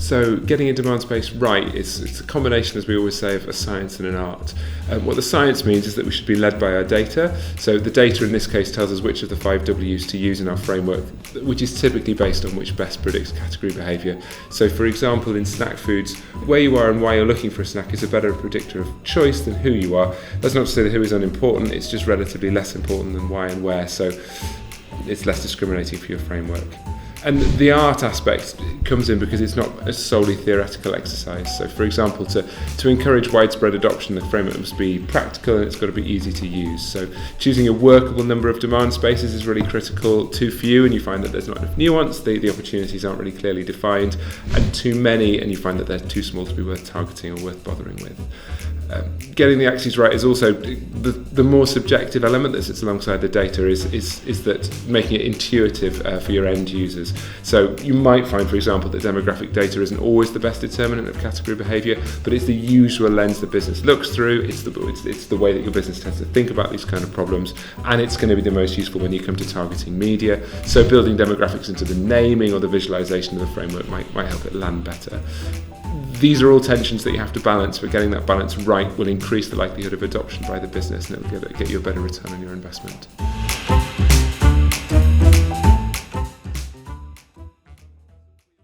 So getting a demand space right it's a combination, as we always say, of a science and an art. What the science means is that we should be led by our data. So the data in this case tells us which of the 5 W's to use in our framework, which is typically based on which best predicts category behaviour. So for example, in snack foods, where you are and why you're looking for a snack is a better predictor of choice than who you are. That's not to say that who is unimportant, it's just relatively less important than why and where, so it's less discriminating for your framework. And the art aspect comes in because it's not a solely theoretical exercise. So for example, to encourage widespread adoption, the framework must be practical and it's got to be easy to use. So choosing a workable number of demand spaces is really critical. Too few and you find that there's not enough nuance, the opportunities aren't really clearly defined, and too many and you find that they're too small to be worth targeting or worth bothering with. Getting the axes right is also the more subjective element that sits alongside the data is that making it intuitive for your end users. So you might find, for example, that demographic data isn't always the best determinant of category behaviour, but it's the usual lens the business looks through, it's the way that your business tends to think about these kind of problems, and it's going to be the most useful when you come to targeting media. So building demographics into the naming or the visualisation of the framework might help it land better. These are all tensions that you have to balance, but getting that balance right will increase the likelihood of adoption by the business and it will get you a better return on your investment.